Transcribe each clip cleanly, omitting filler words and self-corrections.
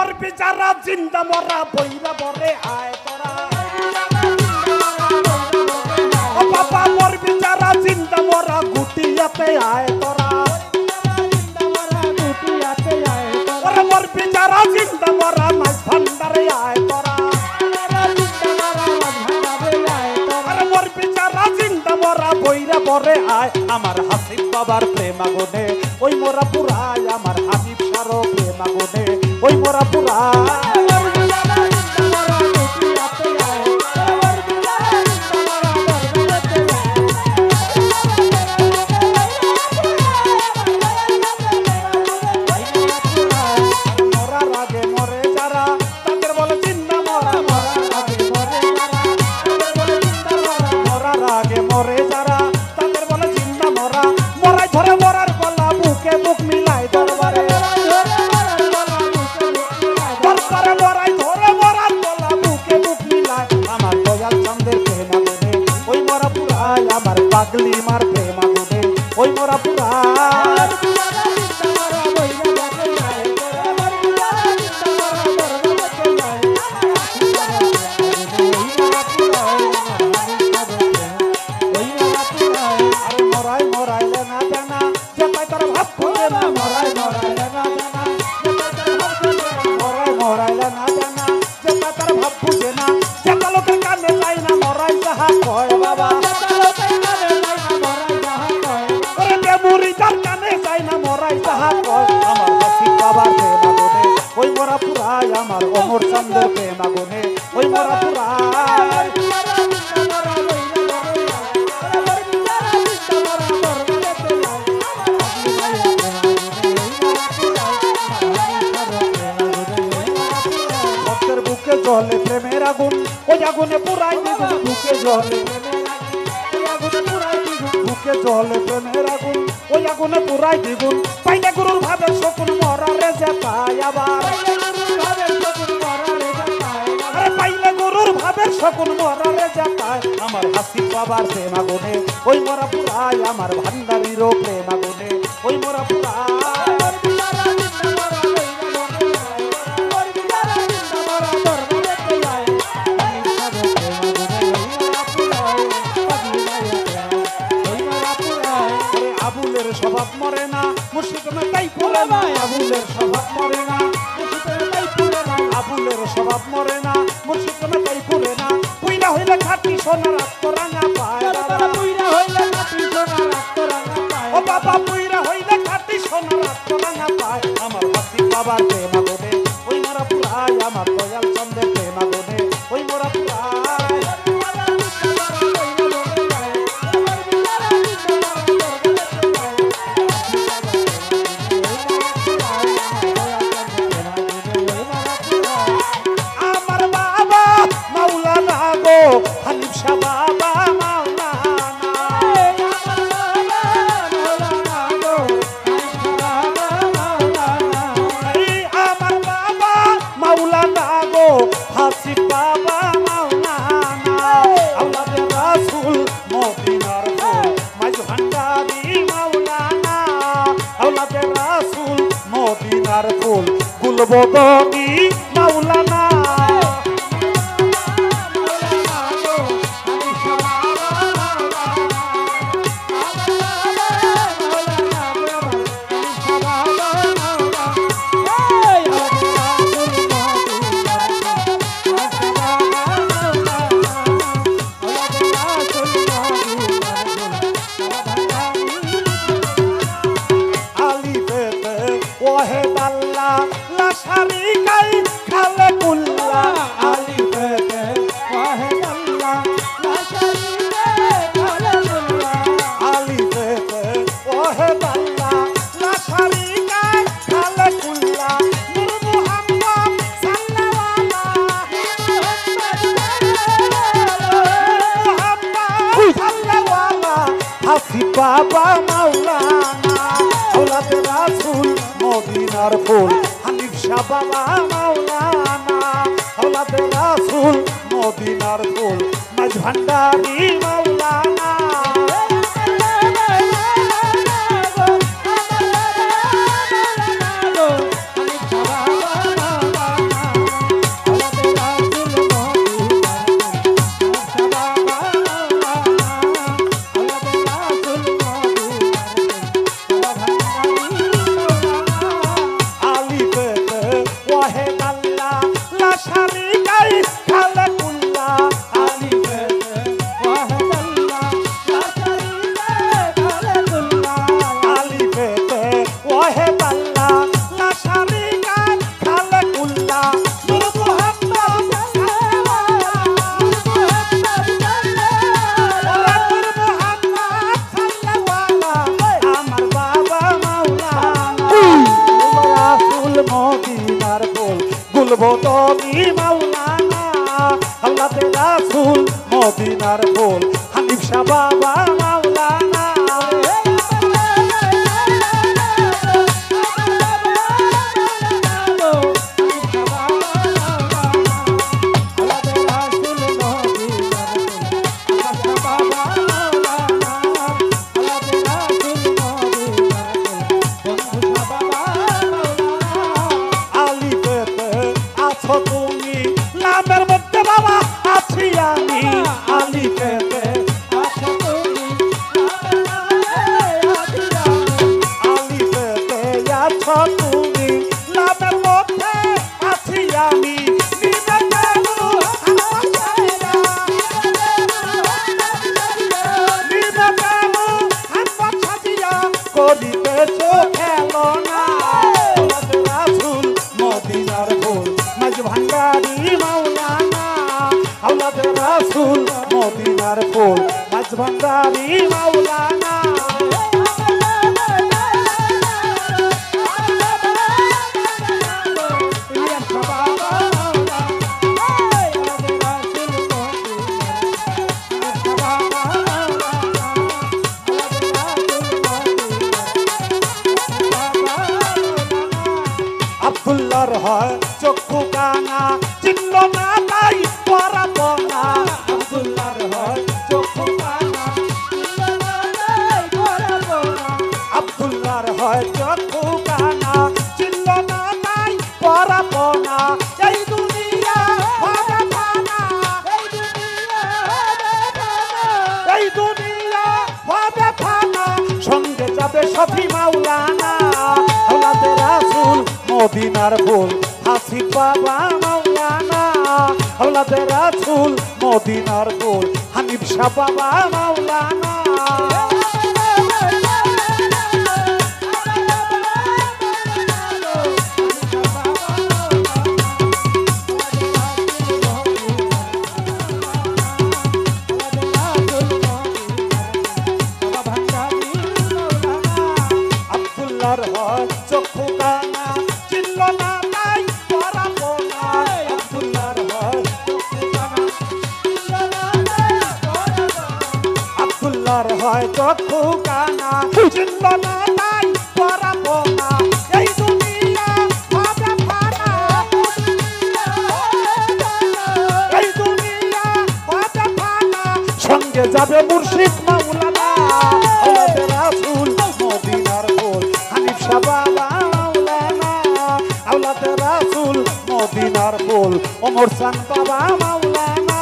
মোর বিচারা জিন্দা মরা বইরা বরে আয় তোরা ও বাবা মোর বিচারা জিন্দা মরা গুটিয়াতে আয় তোরা ওরে মোর বিচারা জিন্দা মরা মাছ ভান্ডারে আয় তোরা আরে মোর বিচারা জিন্দা মরা বইরা বরে আয় আমার হাসিব বাবার প্রেম আগুনে ওই মোরা পুরায় আমার হাবিব সারো প্রেম আগুনে ওই মোরা পুরায় পাগলি মার প্রেম আগুনে ওই মোরা পুরায় আরে মরাই মরাইলে না জানা যেটাই তোর ভাব করে না মরাই মরাইলে না জানা মরাই মরাইলে না জানা যেটাই তোর ভাব বুঝে না যেটা লোকের কানে যায় না মরাই যাহা কয় বাবা আমার হাসিব বাবার প্রেম আগুনে ওই মোরা পুরায় আমার অমর চন্দ্রের প্রেম আগুনে ওই মোরা পুরায় ভক্তের বুকে জ্বলে প্রেমের আগুন ওই আগুনে পুরাই দ্বিগুণ বুকে জ্বলে বুকে জ্বলে প্রেমের আগুন ওই আগুনে পুরাই দ্বিগুণ পাইলে গুরুর ভাবে শকুন মরারে যে পায় আবার আরে পাইলে গুরুর ভাবে শকুন মরারে যে পায় আমার হাসিব বাবার প্রেম আগুনে ওই মোরা পুরায় আমার ভান্ডারিরও প্রেম আগুনে ওই মোরা পুরায় আবুলের স্বভাব মরে না মুর্শিদ মেটাই পুরে না আবুলের স্বভাব মরে না মুর্শিদ মেটাই পুরে না আবুলের স্বভাব মরে না মুর্শিদ মেটাই পুরে না পুইরা হইলে খাঁটি সোনার আত্মরাঙা পায় বাবা পুইরা হইলে খাঁটি সোনার আত্মরাঙা পায় ও বাবা পুইরা হইলে খাঁটি সোনার আত্মরাঙা পায় আমার হাসিব বাবার প্রেম আগুনে ওই মোরা পুরায় আমার দয়াল চন্দ্রের প্রেম আগুনে ওই মোরা পুরায় হানিফ শাহ বাবা মাওলানা আমার বাবা মাওলানা গো হাসিব বাবা মাওলানা আওলাদে রাসূল মদিনার ফুল মাঝ ভান্ডারি মাওলানা আওলাদে রাসূল মদিনার ফুল গুলবদনি মাওলানা ওয়াহিদ আল্লাহ লা শারীকা খালেকুল্লাহ আলিফেতে ওয়াহিদ আল্লাহ লা শারীকা খালেকুল্লাহ আলিফেতে ওয়াহিদ আল্লাহ লা শারীকা খালেকুল্লাহ নূর মুহাম্মদ সাল্লাল্লাহু হাসিব বাবা মাওলানা আওলাদে রাসূল মদিনার ফুল হানিফ শাহ বাবা মাওলানা আওলাদে রাসূল মদিনার ফুল মাঝ ভান্ডারি মাওলানা লাশারি গাই খালে কুল্লা আলিফেতে ওয়াহেদাল্লাহ লাশারি গাই খালে কুল্লা আলিফেতে ওয়াহেদাল্লাহ লাশারি গাই খালে কুল্লা নূর মুহাম্মদ মদিনার ফুল গুলবো তুমি মাওলানা আল্লাহ রাসূল মদিনার ফুল হানিফ শাহ বাবা মাওলানা তুমি নামের মধ্যে বাবা আছি আমি আলিফেতে আছো তুমি আলিফেতে আছো তুমি নামের মধ্যে আছি আমি করিতেছ খেলো না রাসূল মদিনার ফুল ভাঙ্গারি মাওলানা আওলাদ রাসূল মদিনার ফুল মাঝ ভাঙ্গারি মাওলানা আব্দুল্লাহর হয় চক্ষু কানা চিনল না তাই পরাপনা আব্দুল্লাহর হয় চক্ষু কানা চিনল না তাই পরাপনা আব্দুল্লাহর হয় চক্ষু কানা চিনল না তাই পরাপনা এই দুনিয়া হবে ফানা এই দুনিয়া হবে ফানা সঙ্গে যাবে শফি মাওলানা আওলাদ রাসূল মদিনার ফুল হাসিব বাবা মাওলানা আওলাদ রাসূল মদিনার ফুল হানিফ শাহ বাবা মাওলানা আব্দুল্লাহর হয় চক্ষু কানা চিনল না তাই পরাপনা আব্দুল্লাহর হয় চক্ষু কানা চিনল না তাই পরাপনা আব্দুল্লাহর হয় চক্ষু কানা চিনল না তাই পরাপনা এই দুনিয়া হবে ফানা এই দুনিয়া হবে ফানা সঙ্গে যাবে মুর্শিদ মাওলানা আওলাদ রাসূল মদিনার ফুল হানিফ শাহ বাবা মাওলানা আওলাদ রাসূল মদিনার ফুল ওমর সান বাবা মাওলানা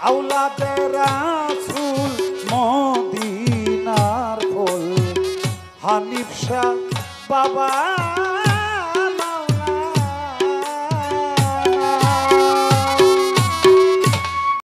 আওলাদে রাসূল মদিনার ফুল হানিফ শাহ বাবা